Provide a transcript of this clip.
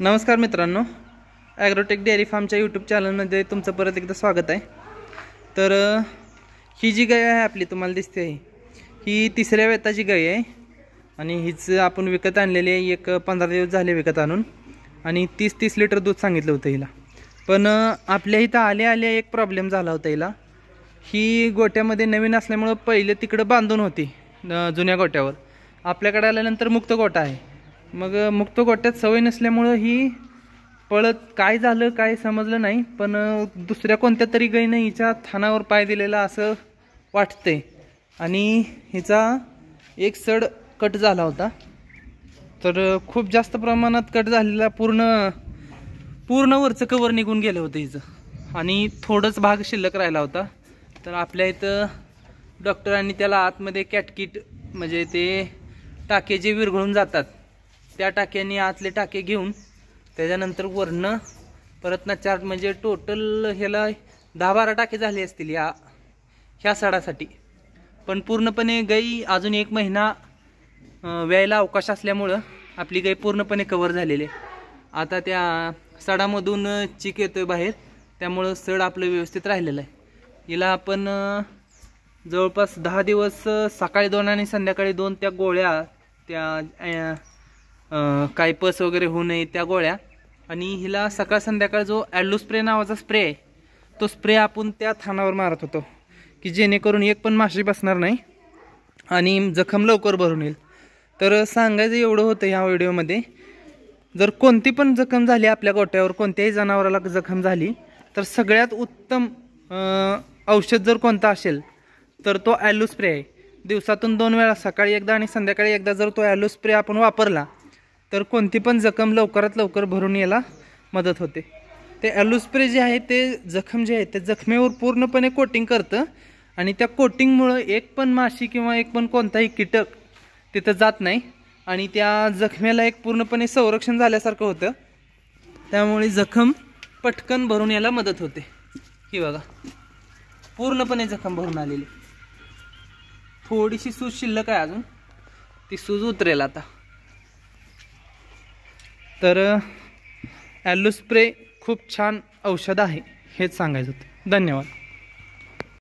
नमस्कार मित्रांनो, agrotech dairy फार्मच्या यूट्यूब चॅनलमध्ये तुमचं परत एकदा स्वागत आहे। तर ही जी गाय आहे आपली तुम्हाला दिसते आहे, ही तिसऱ्या वेताची गाय आहे आणि हीच आपण विकत आणलेली आहे। एक 15 दिवस झाले विकत आणून आणि 30 लिटर दूध सांगितलं होतं हिला। पण आपल्या इथं आले एक प्रॉब्लेम झाला होता हिला। ही गोट्यामध्ये नवीन असल्यामुळे पहिले तिकडे बांधून होती जुन्या गोट्यावर, आपल्याकडे आल्यानंतर मुक्त गोटा आहे। मग मुक्त गोट्यात सवय नसल्यामुळे ही पळत काय झालं काय समजलं नाही, पण दुसऱ्या कोणत्या तरी गायीने हिच्या थानावर पाय दिलेला असं वाटतंय आणि हिचा एक सड कट झाला होता। तर खूप जास्त प्रमाणात कट झालेला, पूर्ण वरचं कवर निघून गेलं होतं हिचं आणि थोडंच भाग शिल्लक राहिला होता। तर आपल्या इथं डॉक्टरांनी त्याला आतमध्ये कॅटकिट म्हणजे ते टाके जे विरघळून जातात त्या टाक्यांनी आतले टाके घेऊन त्याच्यानंतर वरनं परत ना 4 म्हणजे टोटल ह्याला 10-12 टाके झाले असतील ह्या सडासाठी। पण पूर्णपणे गाई अजून 1 महिना व्यायला अवकाश असल्यामुळं आपली गाई पूर्णपणे कव्हर झालेली आहे। आता त्या सडामधून चीक येतोय बाहेर, त्यामुळं सड आपलं व्यवस्थित राहिलेलं आहे। हिला आपण जवळपास 10 दिवस सकाळी 2 आणि संध्याकाळी 2 त्या गोळ्या, त्या काही पस वगैरे होऊ नये त्या गोळ्या, आणि हिला सकाळ संध्याकाळ जो ॲल्लो स्प्रे नावाचा स्प्रे आहे तो स्प्रे आपण त्या थानावर मारत होतो की जेणेकरून एक पण माशी बसणार नाही आणि जखम लवकर भरून येईल। तर सांगायचं एवढं होतं ह्या व्हिडिओमध्ये, जर कोणती पण जखम झाली आपल्या गोट्यावर, कोणत्याही जनावराला जखम झाली तर सगळ्यात उत्तम औषध जर कोणता असेल तर तो ॲल्लो स्प्रे आहे। दिवसातून 2 वेळा, सकाळी एकदा आणि संध्याकाळी एकदा जर तो ॲल्लो स्प्रे आपण वापरला तर कोणती पण जखम लवकरात लवकर भरून यायला मदत होते। ते ॲल्लो स्प्रे जे आहे ते जखम जे आहे ते जखमेवर पूर्णपणे कोटिंग करतं आणि त्या कोटिंगमुळं एक पण माशी किंवा एक पण कोणताही कीटक तिथं जात नाही आणि त्या जखमेला एक पूर्णपणे संरक्षण झाल्यासारखं होतं। त्यामुळे जखम पटकन भरून यायला मदत होते। ही बघा, पूर्णपणे जखम भरून आलेली, थोडीशी सूज शिल्लक आहे अजून, ती सूज उतरेल आता। तर ॲल्लो स्प्रे खूप छान औषध आहे हेच सांगायचं होतं। धन्यवाद।